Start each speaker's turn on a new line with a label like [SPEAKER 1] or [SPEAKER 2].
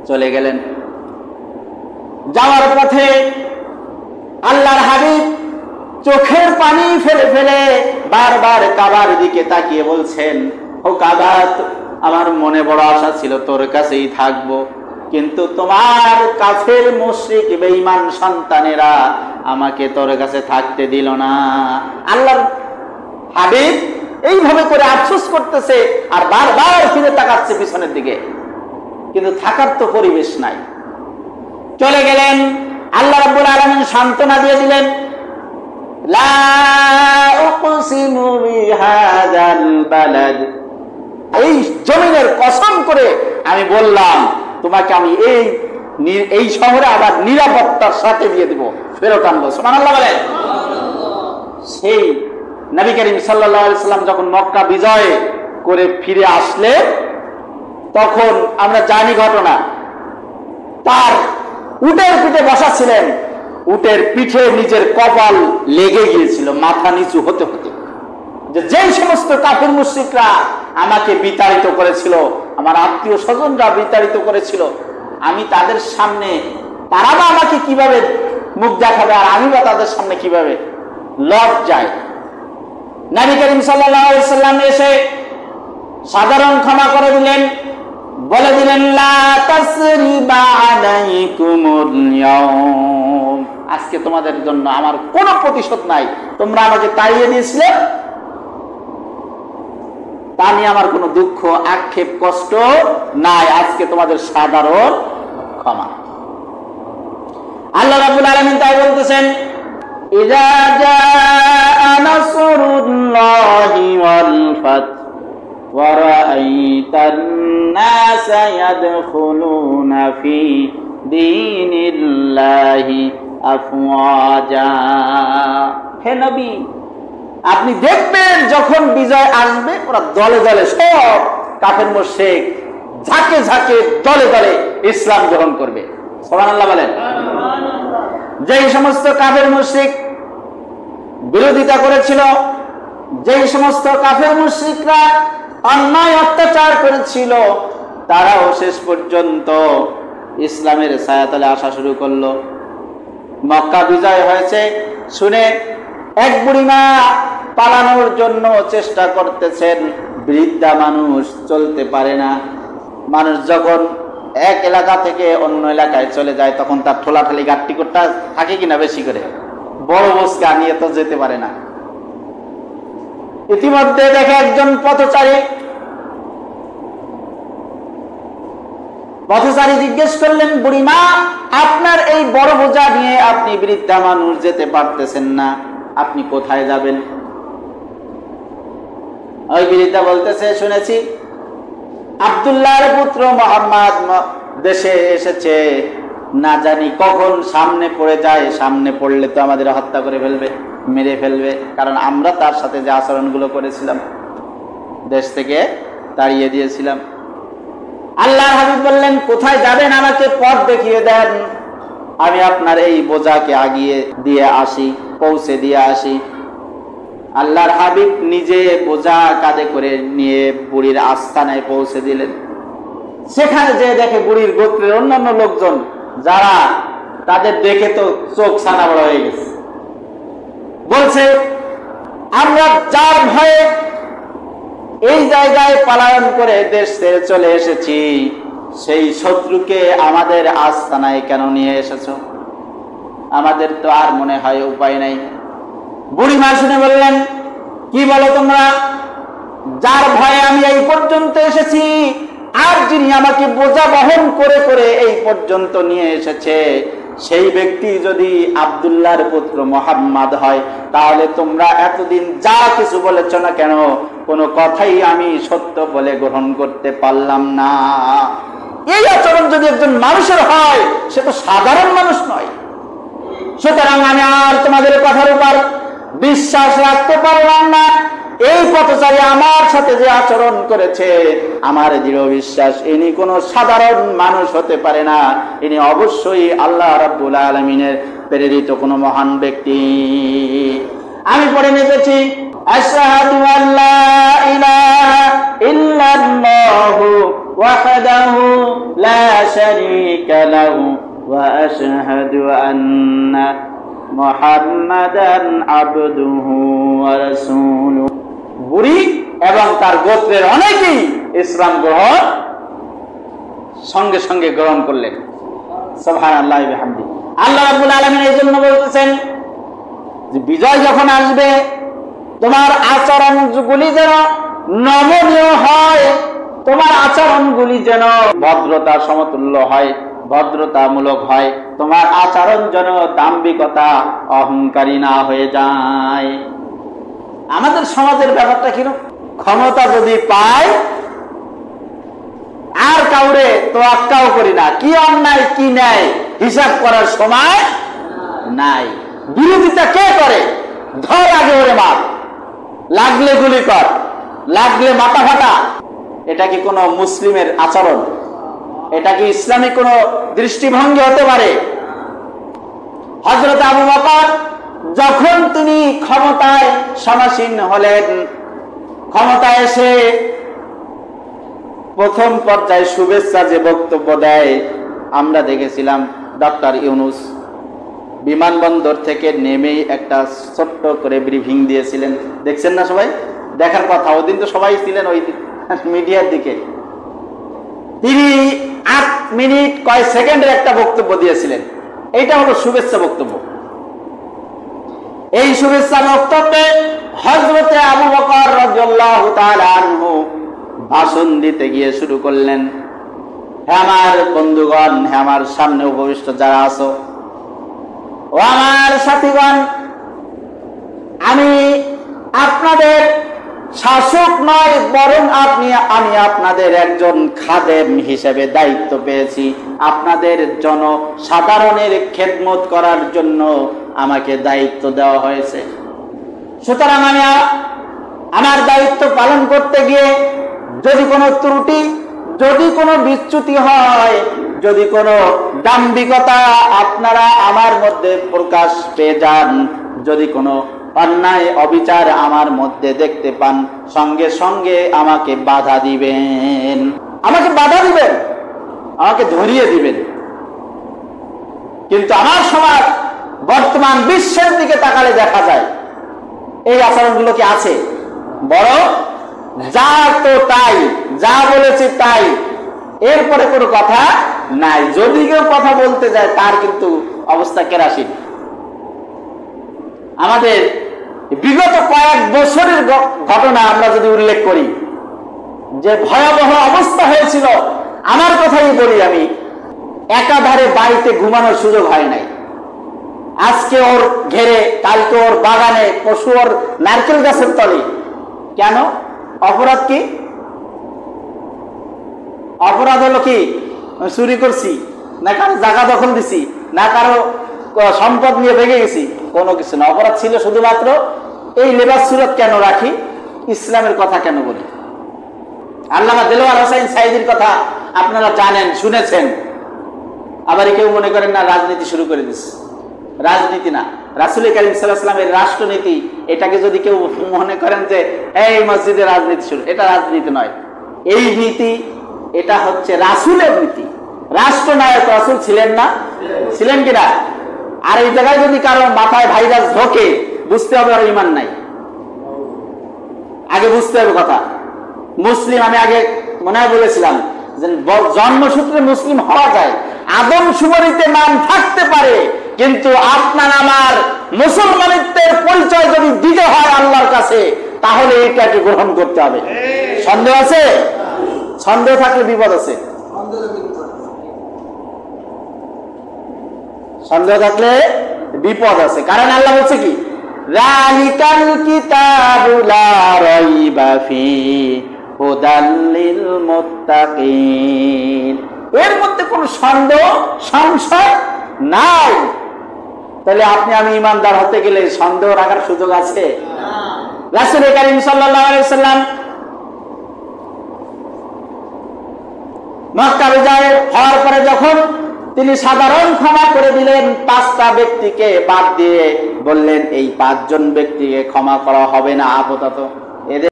[SPEAKER 1] চলে গেলেন। যাওয়ার পথে আল্লাহর হাবিব চোখের পানি ফেলে ফেলে বারবার কাবার দিকে তাকিয়ে বলছেন, ও কাবা, আমার মনে বড় আশা ছিল তোর কাছেই থাকবো, কিন্তু তোমার কাফের মুশরিক বেঈমান সন্তানেরা আমাকে তোর কাছে থাকতে দিল না। আল্লাহর হাবিব এইভাবে করে আফসোস করতেছে আর বারবার ফিরে তাকাচ্ছে পিছনের দিকে, কিন্তু থাকার তো পরিবেশ নাই। চলে গেলেন। আল্লাহ রাব্বুল আলামিন সান্ত্বনা দিয়ে দিলেন, লা উকসিমু বিহাযাল বালাদ, এই জমিনের কসম করে আমি বললাম তোমাকে আমি এই শহরে আবার নিরাপত্তার সাথে দিয়ে দিব, ফেরত আনবো। সুবহানাল্লাহ বলেন। সেই নবী করিম সাল্লাল্লাহু আলাইহি সাল্লাম যখন মক্কা বিজয় করে ফিরে আসলে, তখন আমরা জানি ঘটনা, তার উটের পিঠে বসা ছিলেন, উটের পিঠে নিজের কপাল লেগে গিয়েছিল মাথা নিচু হতে হতে। যে সমস্ত কাফির মুশরিকরা আমাকে বিতাড়িত করেছিল, আমার আত্মীয় স্বজনরা বিতাড়িত করেছিল, আমি তাদের সামনে, তারা বা আমাকে কিভাবে মুখ দেখাবে আর আমি বা তাদের সামনে কিভাবে লজ্জায়। নবী করিম সাল্লাল্লাহু আলাইহি সাল্লাম এসে সাধারণ ক্ষমা করে দিলেন, বলে দিলেন, লা তাসরিবা আলাইকুমুল ইয়াউম, আজকে তোমাদের জন্য আমার কোনো প্রতিশোধ নাই, তোমরা আমাকে তাড়িয়ে দিয়েছিলে, তা নিয়ে আমার কোনো দুঃখ আক্ষেপ কষ্ট নাই, আজকে তোমাদের সাধারণ ক্ষমা। আল্লাহ রাব্বুল আলামিন তাই বলতেছেন, ইযা জাআ নাসরুল্লাহি ওয়াল ফাত ওয়া রাআইতান নাসা ইয়াদখুলুনা ফি দীনিল্লাহি আফওয়াজা। হে নবী, আপনি দেখবেন যখন বিজয় আসবে, ওরা দলে দলে সব কাফের মুশরিক ঝাঁকে ঝাঁকে দলে দলে ইসলাম গ্রহণ করবে। সুবহানাল্লাহ বলেন। যেই সমস্ত কাফের মুশরিক বিরোধিতা করেছিল, যেই সমস্ত কাফের মুশরিকরা অন্যায় অত্যাচার করেছিল, তারাও শেষ পর্যন্ত ইসলামের ছায়াতলে আসা শুরু করলো। মক্কা বিজয় হয়েছে শুনে এক বুড়িমা পালানোর জন্য চেষ্টা করতেছেন, বৃদ্ধা মানুষ চলতে পারে না। মানুষ যখন এক এলাকা থেকে অন্য এলাকায় চলে যায়, তখন তার ঠোলাঠালি গাট্টি করতে থাকে কিনা বেশি করে, বড় বোঝা নিয়ে তো যেতে পারে না। ইতিমধ্যে দেখে একজন পথচারী জিজ্ঞেস করলেন, বুড়িমা, আপনার এই বড় বোঝা নিয়ে আপনি বৃদ্ধা মানুষ যেতে পারতেছেন না, আপনি কোথায় যাবেন? ওই বৃদ্ধা বলতেছে, শুনেছি আব্দুল্লাহর পুত্র মুহাম্মদ দেশে এসেছে, না জানি কখন সামনে পড়ে যায়, সামনে পড়লে তো আমাদের হত্যা করে ফেলবে, মেরে ফেলবে, কারণ আমরা তার সাথে যে আচরণগুলো করেছিলাম, দেশ থেকে তাড়িয়ে দিয়েছিলাম। আল্লাহর হাবিব বললেন, কোথায় যাবেন আমাকে পথ দেখিয়ে দেন, আমি আপনার এই বোঝাকে আগিয়ে দিয়ে আসি, পৌঁছে দিয়ে আসি। আল্লাহর হাবিব নিজে বোঝা কাঁধে করে নিয়ে বুড়ির আস্তানায় পৌঁছে দিলেন। সেখানে যে দেখে বুড়ির গোত্রের অন্যান্য লোকজন, যারা তাদের দেখে তো চোখ ছানা বড় হয়ে গেছে, বলছে, আমরা যার ভয়ে এই জায়গায় পলায়ন করে দেশ ছেড়ে চলে এসেছি, সেই শত্রুকে আমাদের আস্তানায় কেন নিয়ে এসেছো? আমাদের তো আর মনে হয় উপায় নাই। বুড়িমা শুনে বললেন, কি বলো তোমরা? যার ভয়ে আমি এই পর্যন্ত এসেছি, আর যিনি আমাকে বোঝা বহন করে করে এই পর্যন্ত নিয়ে এসেছে, সেই ব্যক্তি যদি আব্দুল্লাহর পুত্র মুহাম্মদ হয়, তাহলে তোমরা এতদিন যা কিছু বলেছ না কেন, কোনো কথাই আমি সত্য বলে গ্রহণ করতে পারলাম না। এই আচরণ যদি একজন মানুষের হয়, সে তো সাধারণ মানুষ নয়। সুতরাং আমি আর তোমাদের কথার উপর বিশ্বাস রাখতে পারলাম না। এই পথচারী আমার সাথে যে আচরণ করেছে, আমার দৃঢ় বিশ্বাস ইনি কোনো সাধারণ মানুষ হতে পারে না, ইনি অবশ্যই আল্লাহ রাব্বুল আলামিনের প্রেরিত কোনো মহান ব্যক্তি। আমি পড়ে নিতেছি, আশহাদু আল্লা ইলাহা ইল্লাল্লাহু ওয়াহদাহু লা শারীকা লাহু ওয়া আশহাদু আন্না মুহাম্মাদান আবদুহু ওয়া রাসূলুহু। বুড়ি এবং তার গোত্রের অনেকেই ইসলাম গ্রহণ সঙ্গে সঙ্গে গ্রহণ করলেন। সুবহানাল্লাহি ওয়া বিহামদিহি। আল্লাহ রাব্বুল আলামিন এই জন্য বলতেছেন যে বিজয় যখন আসবে তোমার আচরণগুলি যেন নমনীয় হয়, তোমার আচরণগুলি যেন ভদ্রতা সমতুল্য হয়, ভদ্রতামূলক হয়, তোমার আচরণ যেন দাম্ভিকতা অহংকারী না হয়ে যায়। আমাদের সমাজের ব্যাপারটা কিরকম, ক্ষমতা যদি পায় আর কাউরে তো আক্কাও করি না, কি অন্যায় কি ন্যায় হিসাব করার সময় নাই। বিরোধিতা কে করে, ধর আগে ওরে মার, লাগলে গুলি কর, লাগলে মাথা ফাটা। এটা কি কোনো মুসলিমের আচরণ? এটা কি ইসলামিক কোনো দৃষ্টিভঙ্গি হতে পারে? হযরত আবু বকর যখন তিনি ক্ষমতায় সমাসীন হলেন, ক্ষমতায় এসে প্রথম পর্যায়ে শুভেচ্ছা যে বক্তব্য দেয় আমরা দেখেছিলাম, ডক্টর ইউনূস বিমানবন্দর থেকে নেমেই একটা ছোট্ট করে ব্রিফিং দিয়েছিলেন। দেখছেন না সবাই? দেখার কথা, ওই দিন তো সবাই ছিলেন ওই মিডিয়ার দিকে। তিনি 8 মিনিট কয় সেকেন্ডের একটা বক্তব্য দিয়েছিলেন। এইটা হলো শুভেচ্ছা বক্তব্য। এই শুভেচ্ছা বক্তব্যে হযরতে আবু বকর রাদিয়াল্লাহু তাআলা আনহু ভাষণ দিতে গিয়ে শুরু করলেন, হে আমার বন্ধুগণ, হে আমার সামনে উপবিষ্ট যারা আছো, ও আমার সাথীগণ, আমি আপনাদের শাসক নয়, বরং আমি আপনাদের একজন খাদেম হিসেবে দায়িত্ব পেয়েছি। আপনাদের জনসাধারণের খেদমত করার জন্য আমাকে দায়িত্ব দেওয়া হয়েছে। সুতরাং আমি আমার দায়িত্ব পালন করতে গিয়ে যদি কোনো ত্রুটি, যদি কোনো বিচ্যুতি হয়, যদি কোনো দাম্ভিকতা আপনারা আমার মধ্যে প্রকাশ পেয়ে যান, যদি কোনো অন্যায় অবিচার আমার মধ্যে দেখতে পান, সঙ্গে সঙ্গে আমাকে বাধা দিবেন, আমাকে বাধা দিবেন, আমাকে ধরিয়ে দিবেন। কিন্তু আমার সমাজ বর্তমান বিশ্বের দিকে তাকালে দেখা যায় এই আচরণগুলো কি আছে? বড় যা তো তাই, যা বলেছি তাই, এরপরে কোনো কথা নাই। যদি কেউ কথা বলতে যায় তার কিন্তু অবস্থা কেরাসিন। আমাদের বিগত কয়েক বছরের ঘটনা আমরা যদি উল্লেখ করি, যে ভয়াবহ অবস্থা হয়েছিল, আমার কথাই বলি, আমি একাধারে বাড়িতে ঘুমানোর সুযোগ হয় নাই। আজকে ওর ঘেরে, কালকে ওর বাগানে, পশু ওর নারকেল গাছের তলে। কেন? অপরাধ কি? অপরাধ হলো কি? চুরি করছি, না কারো জায়গা দখল দিছি, না কারো সম্পদ নিয়ে ভেঙে গেছি, কোনো কিছু না। অপরাধ ছিল শুধুমাত্র এই লেবাস সুরত কেন রাখি, ইসলামের কথা কেন বলি। আল্লামা দেলোয়ার হোসেন সাইদির কথা আপনারা জানেন, শুনেছেন। আবার কেউ মনে করেন না রাজনীতি শুরু করে দিচ্ছে। রাজনীতি না, রাসূল কারীম সাল্লাল্লাহু আলাইহি ওয়াসাল্লামের রাষ্ট্রনীতি, এটাকে যদি কেউ মনে করেন যে এই মসজিদে রাজনীতি শুরু, এটা রাজনীতি নয়। এই নীতি, এটা হচ্ছে রাসূলের নীতি। রাষ্ট্রনায়ক রাসূল ছিলেন না? ছিলেন কিনা? আর এই জায়গায় যদি কারো মাথায় ভাইরাস ঢোকে, বুঝতে হবে আর ঈমান নাই। আগে বুঝতে হবে কথা। মুসলিম, আমি আগে মনে হয় বলেছিলাম যে জন্মসূত্রে মুসলিম হওয়া যায়, আদমশুমারিতে নাম থাকতে পারে, কিন্তু আপনার আমার মুসলমানিত্বের পরিচয় যদি দিতে হয় আল্লাহর কাছে, তাহলে এটাকে গ্রহণ করতে হবে। সন্দেহ আছে? সন্দেহ থাকলে বিপদ আছে। সন্দেহ থাকলে বিপদ আছে। কারণ আল্লাহ বলছে কি, যালিকাল কিতাবু লা রাইবা ফীহি হুদাল লিল মুত্তাকিন। এর মধ্যে কোনো সন্দেহ সংশয় নাই। তাহলে আপনি আমি ইমানদার হতে গেলে সন্দেহ রাখার সুযোগ আছে? রাসূল কারীম সাল্লাল্লাহু আলাইহি ওয়াসাল্লাম মক্কা বিজয় হওয়ার পরে যখন তিনি সাধারণ ক্ষমা করে দিলেন 5টা ব্যক্তিকে বাদ দিয়ে, বললেন এই 5 জন ব্যক্তিকে ক্ষমা করা হবে না আপাতত।